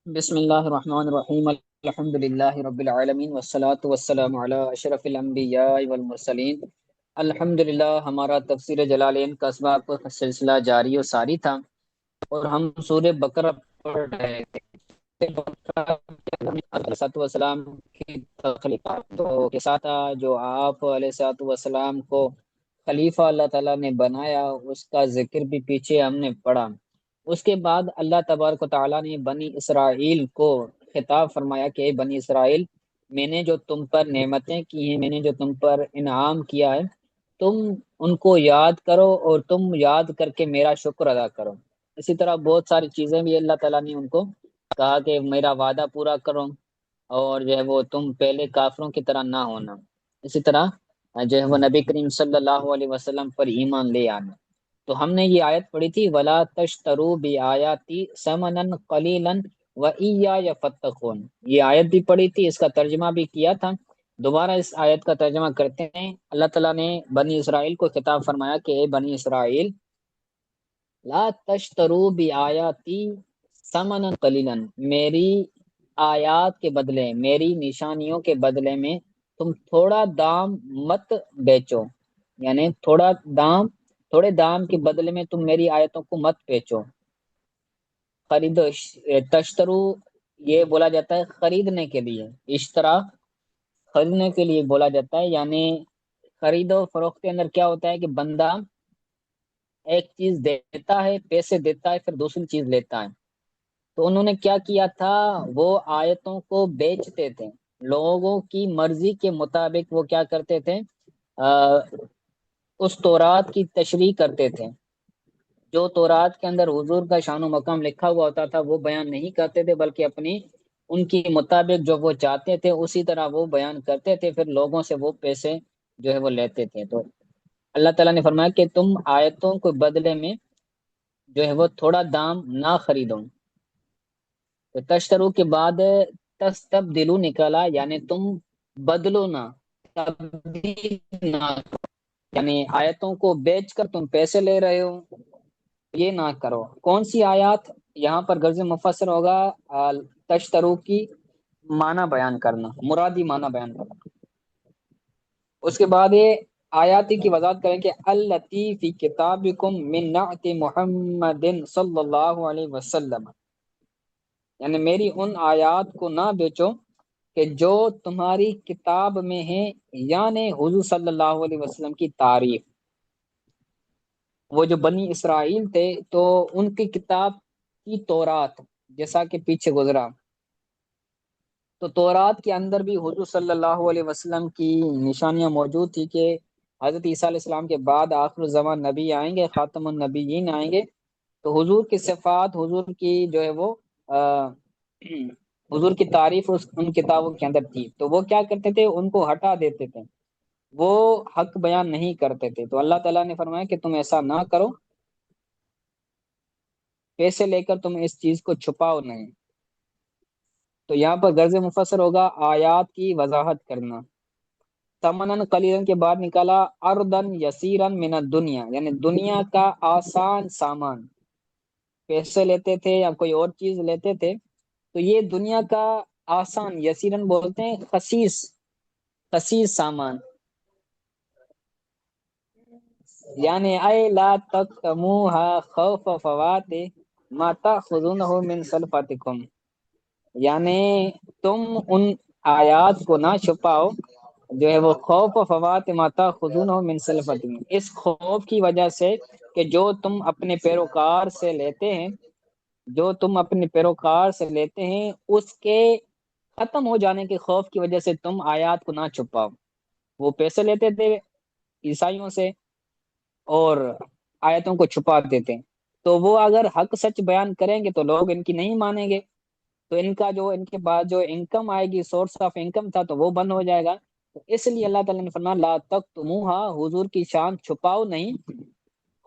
بسم اللہ الرحمن الرحیم الحمد للہ رب العالمین والصلاة والسلام علی اشرف الانبیاء والمرسلین۔ الحمد للہ ہمارا تفسیر جلالین کا اسباق کا سلسلہ جاری و ساری تھا، اور ہم سورہ بقرہ پڑھ رہے تھے۔ علیہ والسلام کی تخلیقات کے ساتھ جو آپ علیہ الصلوۃ والسلام کو خلیفہ اللہ تعالیٰ نے بنایا، اس کا ذکر بھی پیچھے ہم نے پڑھا۔ اس کے بعد اللہ تبارک و تعالیٰ نے بنی اسرائیل کو خطاب فرمایا کہ اے بنی اسرائیل، میں نے جو تم پر نعمتیں کی ہیں، میں نے جو تم پر انعام کیا ہے، تم ان کو یاد کرو اور تم یاد کر کے میرا شکر ادا کرو۔ اسی طرح بہت ساری چیزیں بھی اللہ تعالیٰ نے ان کو کہا کہ میرا وعدہ پورا کرو، اور جو ہے وہ تم پہلے کافروں کی طرح نہ ہونا۔ اسی طرح جو ہے وہ نبی کریم صلی اللہ علیہ وسلم پر ایمان لے آنا۔ تو ہم نے یہ آیت پڑھی تھی، وَلَا تَشْتَرُوا بِآيَاتِي ثَمَنًا قَلِيلًا وَإِيَّايَ فَاتَّقُونِ۔ یہ آیت بھی پڑھی تھی، اس کا ترجمہ بھی کیا تھا۔ دوبارہ اس آیت کا ترجمہ کرتے ہیں۔ اللہ تعالیٰ نے بنی اسرائیل کو خطاب فرمایا کہ اے بنی اسرائیل، لا تشتروا بآیاتی ثمنا قلیلا، میری آیات کے بدلے، میری نشانیوں کے بدلے میں تم تھوڑا دام مت بیچو، یعنی تھوڑے دام کے بدلے میں تم میری آیتوں کو مت بیچو۔ خرید تشترو یہ بولا جاتا ہے خریدنے کے لیے، اشترا خریدنے کے لیے بولا جاتا ہے، یعنی خرید و فروخت کے اندر کیا ہوتا ہے کہ بندہ ایک چیز دیتا ہے، پیسے دیتا ہے، پھر دوسری چیز لیتا ہے۔ تو انہوں نے کیا کیا تھا، وہ آیتوں کو بیچتے تھے، لوگوں کی مرضی کے مطابق وہ کیا کرتے تھے، آ، اس تورات کی تشریح کرتے تھے۔ جو تورات کے اندر حضور کا شان و مقام لکھا ہوا ہوتا تھا وہ بیان نہیں کرتے تھے، بلکہ اپنی ان کی مطابق جو وہ چاہتے تھے اسی طرح وہ بیان کرتے تھے، پھر لوگوں سے وہ پیسے جو ہے وہ لیتے تھے۔ تو اللہ تعالیٰ نے فرمایا کہ تم آیتوں کو بدلے میں جو ہے وہ تھوڑا دام نہ خریدو۔ تو تشترو کے بعد تستبدلو نکلا، یعنی تم بدلو نہ، تبدیل نہ، یعنی آیتوں کو بیچ کر تم پیسے لے رہے ہو، یہ نہ کرو۔ کون سی آیات؟ یہاں پر غرض مفسر ہوگا تشترو کی معنی بیان کرنا، مرادی معنی بیان کرنا۔ اس کے بعد یہ آیاتی کی وضاحت کریں کہ التی فی کتابکم من نعت محمد صلی اللہ علیہ وسلم، یعنی میری ان آیات کو نہ بیچو کہ جو تمہاری کتاب میں ہے، یعنی حضور صلی اللہ علیہ وسلم کی تعریف۔ وہ جو بنی اسرائیل تھے تو ان کی کتاب کی تورات، جیسا کہ پیچھے گزرا، تو تورات کے اندر بھی حضور صلی اللہ علیہ وسلم کی نشانیاں موجود تھی کہ حضرت عیسیٰ علیہ السلام کے بعد آخر الزمان نبی آئیں گے، خاتم النبیین آئیں گے۔ تو حضور کی صفات، حضور کی جو ہے وہ حضور کی تعریف ان کتابوں کے اندر تھی، تو وہ کیا کرتے تھے، ان کو ہٹا دیتے تھے، وہ حق بیان نہیں کرتے تھے۔ تو اللہ تعالیٰ نے فرمایا کہ تم ایسا نہ کرو، پیسے لے کر تم اس چیز کو چھپاؤ نہیں۔ تو یہاں پر غرض مفسر ہوگا آیات کی وضاحت کرنا۔ ثمنن قلیلا کے بعد نکالا اردن یسیرن من الدنیا، یعنی دنیا کا آسان سامان، پیسے لیتے تھے یا کوئی اور چیز لیتے تھے، تو یہ دنیا کا آسان، یسیرن بولتے ہیں خسیس سامان، یعنی اے لا تکتموها خوف فوات ما تاخذونه من سلفتکم، یعنی تم ان آیات کو نہ چھپاؤ جو ہے وہ خوف و فوات ما تاخذونه من سلفتکم، اس خوف کی وجہ سے کہ جو تم اپنے پیروکار سے لیتے ہیں، جو تم اپنے پیروکار سے لیتے ہیں اس کے ختم ہو جانے کے خوف کی وجہ سے تم آیات کو نہ چھپاؤ۔ وہ پیسے لیتے تھے عیسائیوں سے اور آیتوں کو چھپا دیتے، تو وہ اگر حق سچ بیان کریں گے تو لوگ ان کی نہیں مانیں گے، تو ان کا جو ان کے بعد جو انکم آئے گی، سورس آف انکم تھا، تو وہ بند ہو جائے گا۔ تو اس لیے اللہ تعالیٰ نے فرمایا لا تکتموہا، حضور کی شان چھپاؤ نہیں،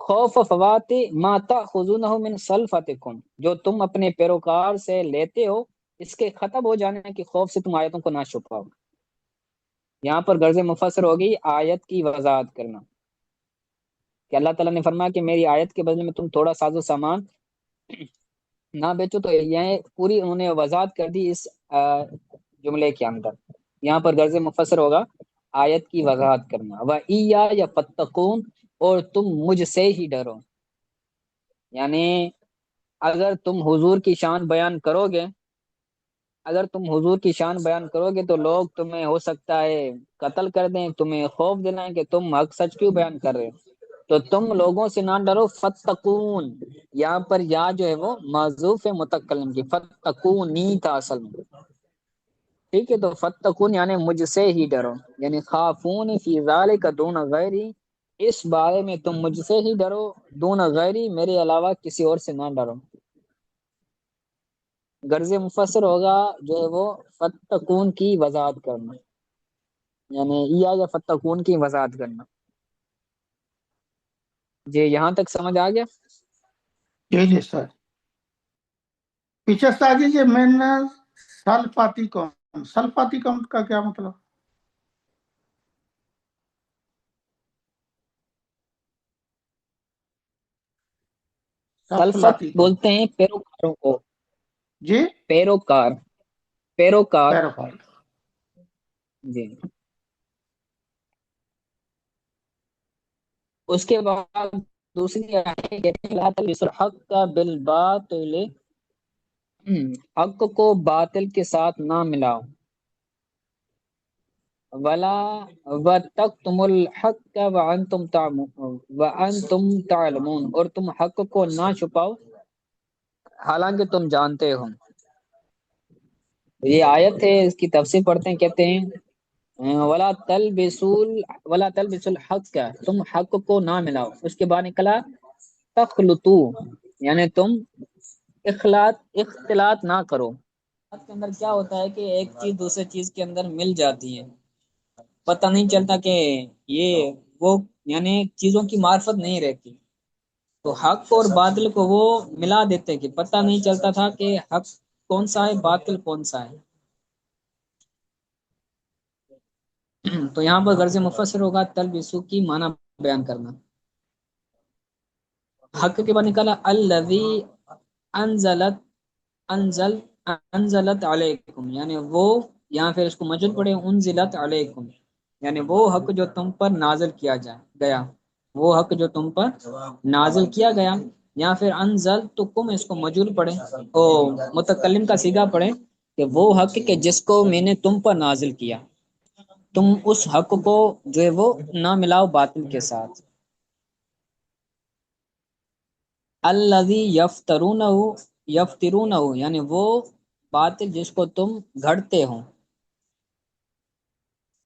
خوف فوات ما تاخذونہ من سلفتکم، جو تم اپنے پیروکار سے لیتے ہو اس کے ختم ہو جانے کے خوف سے تم آیتوں کو نہ چھپاؤ۔ یہاں پر غرض مفسر ہوگی آیت کی وضاحت کرنا، کہ اللہ تعالیٰ نے فرمایا کہ میری آیت کے بدلے میں تم تھوڑا ساز و سامان نہ بیچو، تو یہ پوری انہوں نے وضاحت کر دی اس جملے کے اندر. یہاں پر غرض مفسر ہوگا آیت کی وضاحت کرنا. وَإِيَّايَ فَاتَّقُونَ، اور تم مجھ سے ہی ڈرو. یعنی اگر تم حضور کی شان بیان کرو گے، اگر تم حضور کی شان بیان کرو گے تو لوگ تمہیں ہو سکتا ہے قتل کر دیں، تمہیں خوف دلائیں کہ تم حق سچ کیوں بیان کر رہے ہو. تو تم لوگوں سے نہ ڈرو. فتقون، یہاں پر یا جو ہے وہ معذوف ہے متکلم کی، فتقونی تھا اصل میں. ٹھیک ہے، تو فتقون یعنی مجھ سے ہی ڈرو، یعنی خافون فی ذالک دون غیری، اس بارے میں تم مجھ سے ہی ڈرو، دون غیری، میرے علاوہ کسی اور سے نہ ڈرو. غرض مفسر ہوگا جو ہے وہ فتقون کی وضاحت کرنا، یعنی یا فتقون کی وضاحت کرنا. جی یہاں تک سمجھ آ گیا؟ جی جی سر. پیچھے سے آ جائیے. میں نے سلفاتی قوم، سلفاتی قوم کا کیا مطلب؟ سلفت سلفلاتی قوم. بولتے ہیں پیروکاروں کو. جی پیروکار، پیروکار. پیروکار. جی. اس کے بعد دوسری آیت کہتے ہیں لا تلبسوا الحق بالباطل، حق کو باطل کے ساتھ نہ ملاؤ. ولا وتکتموا الحق وانتم تعلمون، اور تم حق کو نہ چھپاؤ حالانکہ تم جانتے ہو. یہ آیت ہے، اس کی تفسیر پڑھتے ہیں، کہتے ہیں ولا تلبسوا الحق، تم حق کو نہ ملاؤ. اس کے بعد نکلا تخلطو، یعنی تم اختلاط نہ کرو. اس کے اندر کیا ہوتا ہے کہ ایک چیز دوسرے چیز کے اندر مل جاتی ہے، پتہ نہیں چلتا کہ یہ وہ، یعنی چیزوں کی معرفت نہیں رہتی. تو حق اور باطل کو وہ ملا دیتے کہ پتہ نہیں چلتا تھا کہ حق کون سا ہے، باطل کون سا ہے. تو یہاں پر غرض مفسر ہوگا تلبسو کی معنی بیان کرنا. حق کے بعد نکالا الذی انزلت انزل انزلت علیکم، یعنی وہ، یہاں پھر اس کو مجھول پڑھے انزلت علیکم، یعنی وہ حق جو تم پر نازل کیا گیا، وہ حق جو تم پر نازل کیا گیا. یا پھر انزل تو کم، اس کو مجھول پڑھے او متکلم کا صیغہ پڑھے کہ وہ حق کہ جس کو میں نے تم پر نازل کیا، تم اس حق کو جو ہے وہ نہ ملاؤ باطل کے ساتھ. الذی یفترونہ، یعنی وہ باطل جس کو تم گھڑتے ہو،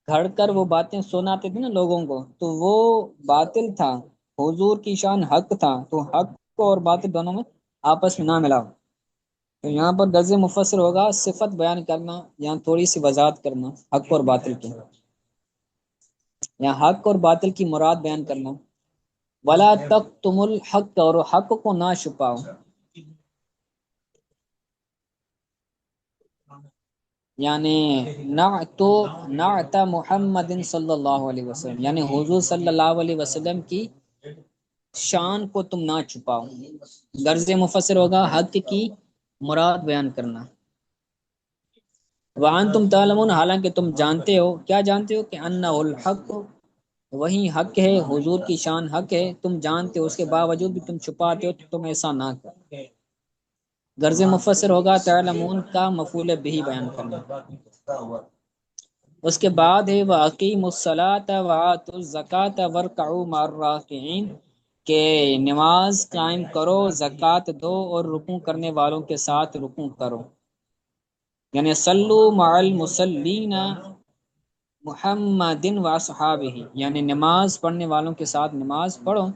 گھڑ کر وہ باتیں سناتے تھے نا لوگوں کو، تو وہ باطل تھا. حضور کی شان حق تھا، تو حق کو اور باطل دونوں میں آپس میں نہ ملاؤ. تو یہاں پر غرض مفسر ہوگا صفت بیان کرنا، یہاں تھوڑی سی وضاحت کرنا حق اور باطل کی، یہاں حق اور باطل کی مراد بیان کرنا. ولا تکتموا الحق، اور حق کو نہ چھپاؤ. یعنی نعت محمد صلی اللہ علیہ وسلم، یعنی حضور صلی اللہ علیہ وسلم کی شان کو تم نہ چھپاؤ. غرض مفسر ہوگا حق کی مراد بیان کرنا. وانتم تعلمون، حالانکہ تم جانتے ہو. کیا جانتے ہو؟ کہ انہ الحق، وہی حق ہے، حضور کی شان حق ہے، تم جانتے ہو، اس کے باوجود بھی تم چھپاتے ہو، تو تم ایسا نہ کرو. غرض مفسر ہوگا تعلمون کا مفعول بہ بیان کرنا. اس کے بعد ہے وَأَقِیمُوا الصَّلَاةَ وَآتُوا الزَّکَاةَ وَارْکَعُوا مَعَ الرَّاکِعِینَ، کہ نماز قائم کرو، زکوٰۃ دو، اور رکوع کرنے والوں کے ساتھ رکوع کرو. یعنی صلو مع المصلین محمد واصحابہ، یعنی نماز پڑھنے والوں کے ساتھ نماز پڑھو،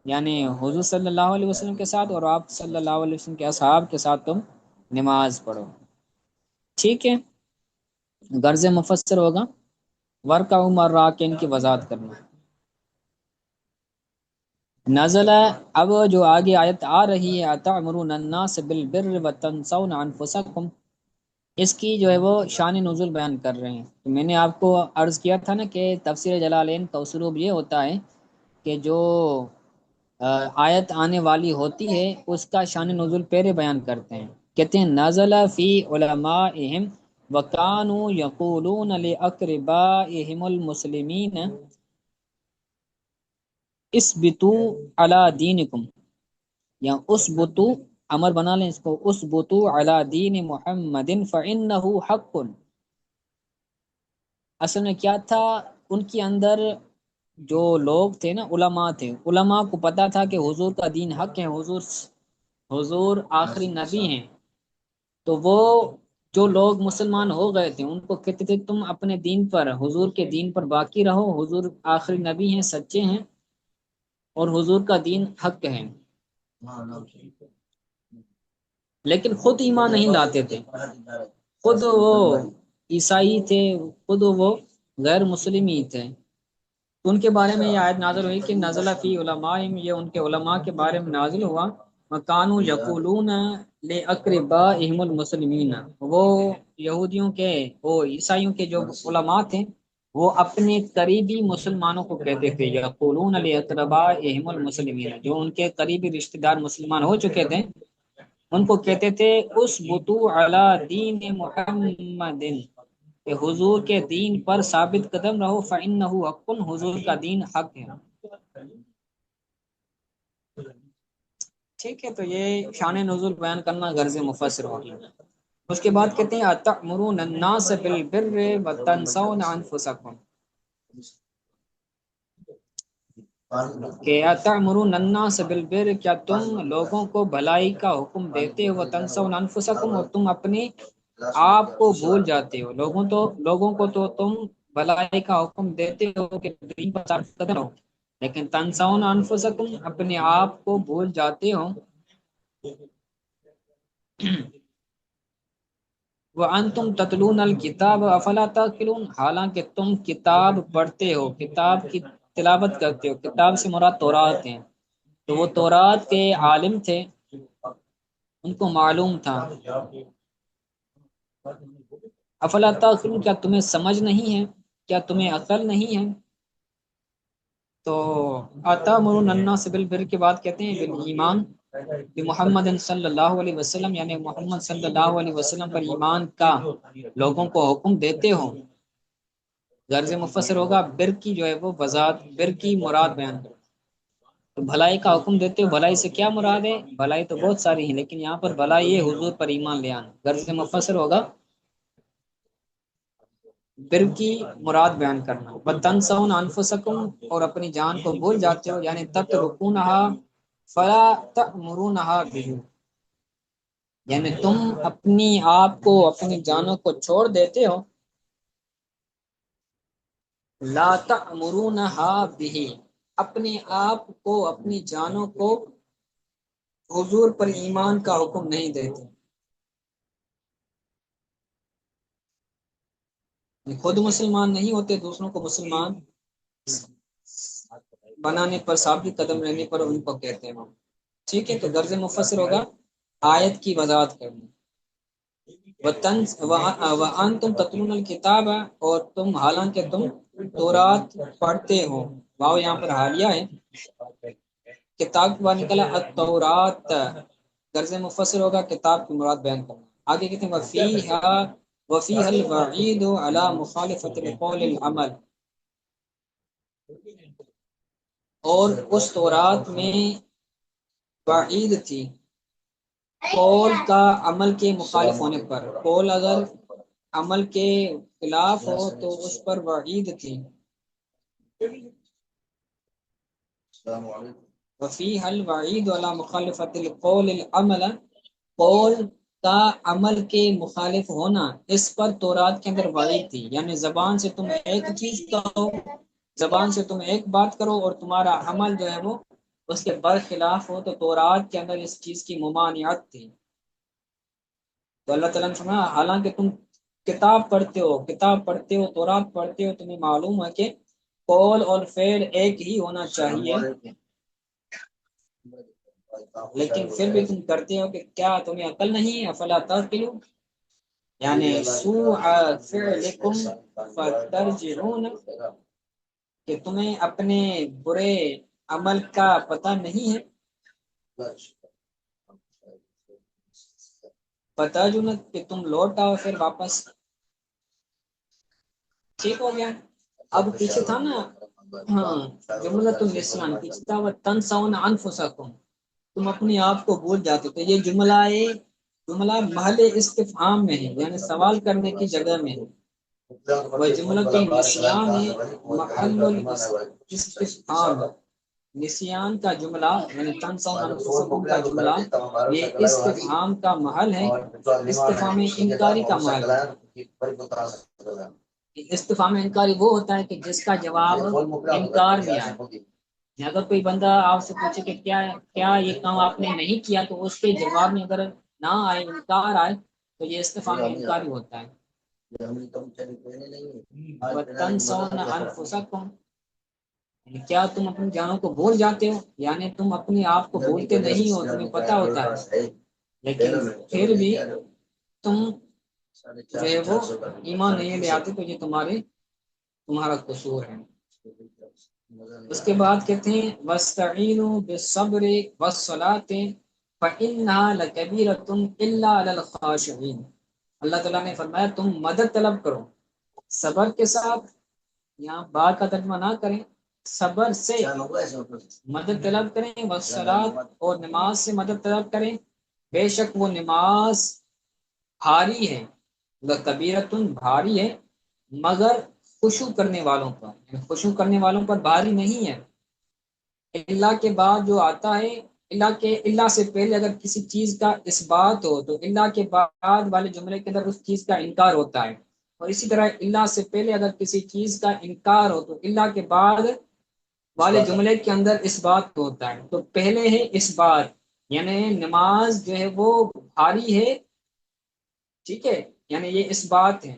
یعنی حضور صلی اللہ علیہ وسلم کے ساتھ اور آپ صلی اللہ علیہ وسلم کے اصحاب کے ساتھ تم نماز پڑھو. ٹھیک ہے. غرض مفسر ہوگا ورکعوا مع الراکعین کی وضاحت کرنا. نزل، اب جو آگے آیت آ رہی ہے اتأمرون الناس بالبر وتنسون انفسکم، اس کی جو ہے وہ شان نزول بیان کر رہے ہیں. تو میں نے آپ کو عرض کیا تھا نا کہ تفسیر جلالین کا اسلوب یہ ہوتا ہے کہ جو آیت آنے والی ہوتی ہے اس کا شان نزول پہلے بیان کرتے ہیں. کہتے ہیں نزل فی علمائہم وکانوا یقولون لاقربائہم المسلمین اسبتوا علی دینکم، یا اسبتوا، امر بنا لیں اس کو، اسبتوا علی دین محمد فانہ حق. اصل میں کیا تھا، ان کے اندر جو لوگ تھے نا، علماء تھے، علماء کو پتا تھا کہ حضور کا دین حق ہے، حضور آخری نبی ہیں. تو وہ جو لوگ مسلمان ہو گئے تھے ان کو کہتے تھے تم اپنے دین پر، حضور کے دین پر باقی رہو، حضور آخری نبی ہیں، سچے ہیں، اور حضور کا دین حق ہے. لیکن خود ایمان نہیں لاتے تھے، خود وہ عیسائی تھے، خود وہ غیر مسلم ہی تھے. تو ان کے بارے میں یہ آیت نازل ہوئی کہ نزل فی علمائہم، یہ ان کے علماء کے بارے میں نازل ہوا. وکانوا یقولون لاقربائہم المسلمین، وہ یہودیوں کے، وہ عیسائیوں کے جو علماء تھے وہ اپنے قریبی مسلمانوں کو کہتے تھے، یقولون لاقربائہم المسلمین، جو ان کے قریبی رشتہ دار مسلمان ہو چکے تھے ان کو کہتے تھے اسبتوا علی دین محمد، کہ حضور کے دین پر ثابت قدم رہو، فإنہ حق، حضور کا دین حق ہے. ٹھیک ہے، تو یہ شان نزول بیان کرنا غرض مفسر ہو گیا. اس کے بعد کہتے ہیں اتأمرون الناس بالبر وتنسون انفسکم، کہ اتأمرون الناس بالبر، کیا تم لوگوں کو بھلائی کا حکم دیتے ہو، وتنسون انفسکم، اور تم اپنے آپ کو بھول جاتے ہو. لوگوں کو تو تم بھلائی کا حکم دیتے ہو کہ دین پر ثابت قدم رہو، لیکن تنسون انفسکم، اپنے آپ کو بھول جاتے ہو. وَأَنْتُمْ تَتْلُونَ الْكِتَابَ أَفَلَا تَعْقِلُونَ، حالانکہ تم کتاب پڑھتے ہو، کتاب کی تلاوت کرتے ہو. کتاب سے مراد تورات ہیں، تو وہ تورات کے عالم تھے، ان کو معلوم تھا. افلا تعقلون، کیا تمہیں سمجھ نہیں ہے، کیا تمہیں عقل نہیں ہے. تو اتأمرون الناس بالبر کے بعد کہتے ہیں بالایمان محمد صلی اللہ علیہ وسلم، یعنی محمد صلی اللہ علیہ وسلم پر ایمان کا لوگوں کو حکم دیتے ہو. غرض مفسر ہوگا بر کی جو ہے وہ وضاحت، بر کی مراد بیان کرو. تو بھلائی کا حکم دیتے ہو، بھلائی سے کیا مراد ہے، بھلائی تو بہت ساری ہیں لیکن یہاں پر بھلائی ہے حضور پر ایمان لے آنا. غرض مفسر ہوگا بر کی مراد بیان کرنا. وَتَنْسَوْنَ أَنفُسَكُمْ، اور اپنی جان کو بھول جاتے ہو، یعنی تَتْرُكُونَهَا فَلَا تَأْمُرُونَهَا بِهِ، یعنی تم اپنی آپ کو، اپنی جانوں کو چھوڑ دیتے ہو. لا تأمرونها به، اپنے آپ کو، اپنی جانوں کو حضور پر ایمان کا حکم نہیں دیتے. خود مسلمان نہیں ہوتے، دوسروں کو مسلمان بنانے پر، ثابت قدم رہنے پر ان کو کہتے ہیں. ٹھیک ہے، تو غرض مفسر ہوگا آیت کی وضاحت کرنا. وَأَنْتُمْ تَتْلُونَ الْكِتَابَ، اور تم، حالانکہ تم تورات پڑھتے ہو. واو یہاں پر حالیہ ہے، کتاب کے بعد نکلا التورات. غرض مفسر ہوگا کتاب کی مراد بیان کرنا. آگے کہتے ہیں وَفِيهَا الْوَعِيدُ عَلَى مُخَالِفَةِ الْقَوْلِ الْعَمَلِ، اور اس تورات میں وعید تھی قول کا عمل کے مخالف ہونے پر. قول اگر عمل کے خلاف ہو تو اس پر وعید تھی. وفیہ الوعید علی مخالفت القول العمل، قول کا عمل کے مخالف ہونا، اس پر تورات کے اندر وعید تھی. یعنی زبان سے تم ایک چیز کہو، زبان سے تم ایک بات کرو اور تمہارا عمل جو ہے وہ اس کے برخلاف ہو، تو تورات کے اندر اس چیز کی ممانعت تھی. تو اللہ تعالیٰ نے فرمایا حالانکہ تم کتاب پڑھتے ہو، تورات پڑھتے ہو، تمہیں معلوم ہے کہ قول اور فعل ایک ہی ہونا چاہیے، لیکن پھر بھی تم کرتے ہو. کہ کیا تمہیں عقل نہیں ہے، افلا تعقلون، یعنی سوء فعلکم فترجعون، کہ تمہیں اپنے برے عمل کا پتہ نہیں ہے؟ پتہ جو نہ کہ تم لوٹ آؤ پھر واپس. ٹھیک ہو گیا. اب پیچھے تھا نا ہاں جملۃ النسیان، پیچھے تھا وَتَنْسَوْنَ أَنفُسَكُمْ، تم اپنے آپ کو بھول جاتے. تو یہ جملہ محل استفہام میں ہے، یعنی سوال کرنے کی جگہ میں ہے. وہ جملہ کے نسیان ہے محل الاستفہام. نسیان کا جملہ یعنی تنسون انفسکم کا جملہ یہ استفہام کا محل ہے، استفہام انکاری کا محل ہے. استفہام انکاری وہ ہوتا ہے کہ جس کا جواب انکار میں آئے. اگر کوئی بندہ آپ سے پوچھے کہ کیا یہ کام آپ نے نہیں کیا، تو اس کے جواب میں اگر نہ آئے، انکار آئے، تو یہ استفہام انکاری ہوتا ہے. وَتَنْسَوْنَ أَنفُسَكُمْ، کیا تم اپنی جانوں کو بھول جاتے ہو، یعنی تم اپنے آپ کو بھولتے نہیں ہو، تمہیں پتہ ہوتا ہے، لیکن پھر بھی تم جو ہے وہ ایمان نہیں لے آتے، تو یہ تمہارا قصور ہے. اس کے بعد کہتے ہیں وَاسْتَعِينُوا بِالصَّبْرِ وَالصَّلَاةِ فَإِنَّهَا لَكَبِيرَةٌ إِلَّا عَلَى الْخَاشِعِينَ. اللہ تعالیٰ نے فرمایا تم مدد طلب کرو صبر کے ساتھ. یہاں بات کا ترجمہ نہ کریں، صبر سے مدد طلب کریں، والصلاۃ اور نماز سے مدد طلب کریں، بے شک وہ نماز بھاری ہے، کبیرتن بھاری ہے، مگر خشوع کرنے والوں پر، خشوع کرنے والوں پر بھاری نہیں ہے. اللہ کے بعد جو آتا ہے، اللہ سے پہلے اگر کسی چیز کا اثبات ہو تو اللہ کے بعد والے جملے کے اندر اس چیز کا انکار ہوتا ہے، اور اسی طرح اللہ سے پہلے اگر کسی چیز کا انکار ہو تو اللہ کے بعد والے جملے کے اندر اثبات ہوتا ہے. تو پہلے ہے اثبات، یعنی نماز جو ہے وہ بھاری ہے. ٹھیک ہے، یعنی یہ اثبات ہے.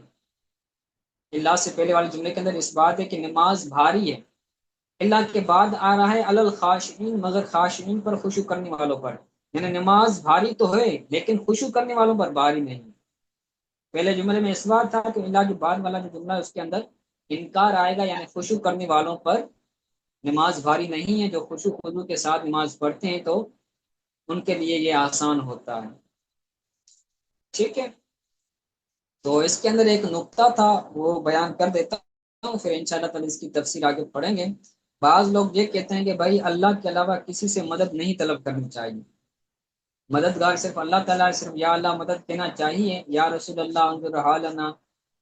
اللہ سے پہلے والے جملے کے اندر اثبات ہے کہ نماز بھاری ہے. اللہ کے بعد آ رہا ہے علی الخاشعین، مگر خاشعین پر، خشوع کرنے والوں پر. یعنی نماز بھاری تو ہے لیکن خشوع کرنے والوں پر بھاری نہیں. پہلے جملے میں اثبات تھا کہ اللہ کے بعد والا جو جملہ ہے اس کے اندر انکار آئے گا، یعنی خشوع کرنے والوں پر نماز بھاری نہیں ہے. جو خشوع خضوع کے ساتھ نماز پڑھتے ہیں تو ان کے لیے یہ آسان ہوتا ہے. ٹھیک ہے، تو اس کے اندر ایک نقطہ تھا وہ بیان کر دیتا ہوں، پھر انشاءاللہ تعالی اس کی تفسیر آگے پڑھیں گے. بعض لوگ یہ کہتے ہیں کہ بھائی اللہ کے علاوہ کسی سے مدد نہیں طلب کرنی چاہیے، مددگار صرف اللہ تعالیٰ، صرف یا اللہ مدد کہنا چاہیے، یا رسول اللہ انظر حالنا،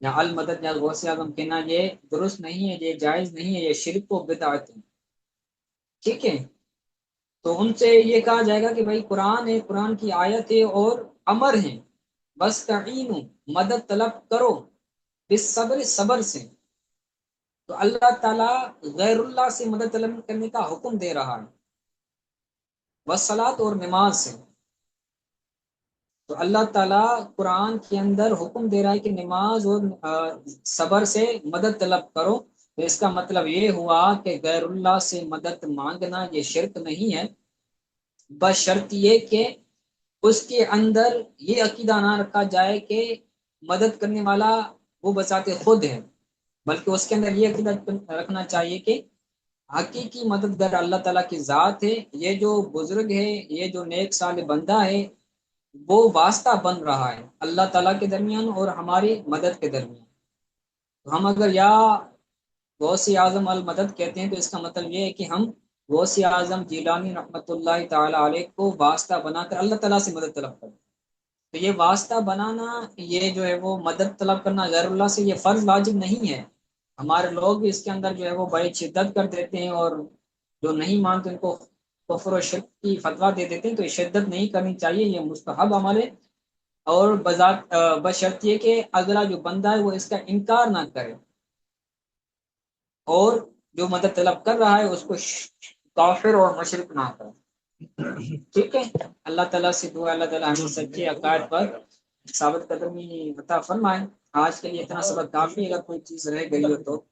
یا المدد، یا غوث اعظم کہنا یہ درست نہیں ہے، یہ جائز نہیں ہے، یہ شرک و بدعت ہے. ٹھیک ہے، تو ان سے یہ کہا جائے گا کہ بھائی قرآن ہے، قرآن کی آیت ہے اور امر ہے، بس تعینوا مدد طلب کرو، بالصبر صبر سے. تو اللہ تعالیٰ غیر اللہ سے مدد طلب کرنے کا حکم دے رہا ہے، والصلاۃ اور نماز سے. تو اللہ تعالیٰ قرآن کے اندر حکم دے رہا ہے کہ نماز اور صبر سے مدد طلب کرو. تو اس کا مطلب یہ ہوا کہ غیر اللہ سے مدد مانگنا یہ شرک نہیں ہے، بس شرط یہ کہ اس کے اندر یہ عقیدہ نہ رکھا جائے کہ مدد کرنے والا وہ بذات خود ہے، بلکہ اس کے اندر یہ عقیدہ رکھنا چاہیے کہ حقیقی مددگار اللہ تعالیٰ کی ذات ہے. یہ جو بزرگ ہے، یہ جو نیک صالح بندہ ہے، وہ واسطہ بن رہا ہے اللہ تعالیٰ کے درمیان اور ہماری مدد کے درمیان. تو ہم اگر یا غوث اعظم المدد کہتے ہیں تو اس کا مطلب یہ ہے کہ ہم غوث اعظم جیلانی رحمۃ اللہ تعالی علیہ کو واسطہ بنا کر اللہ تعالیٰ سے مدد طلب کریں. تو یہ واسطہ بنانا، یہ جو ہے وہ مدد طلب کرنا غیر اللہ سے، یہ فرض واجب نہیں ہے. ہمارے لوگ بھی اس کے اندر جو ہے وہ بڑی شدت کر دیتے ہیں، اور جو نہیں مانتے ان کو کفر و شرک کی فتویٰ دے دیتے ہیں. تو یہ شدت نہیں کرنی چاہیے، یہ مستحب عمل ہے، اور بشرط یہ کہ اگلا جو بندہ ہے وہ اس کا انکار نہ کرے، اور جو مدد طلب کر رہا ہے اس کو کافر اور مشرک نہ کرے. ٹھیک ہے، اللہ تعالیٰ سے دعا اللہ تعالیٰ ہمیں سچے عقائد پر ثابت قدمی عطا فرمائے. آج کے لیے اتنا سبق کافی ہے، اگر کوئی چیز رہ گئی ہو تو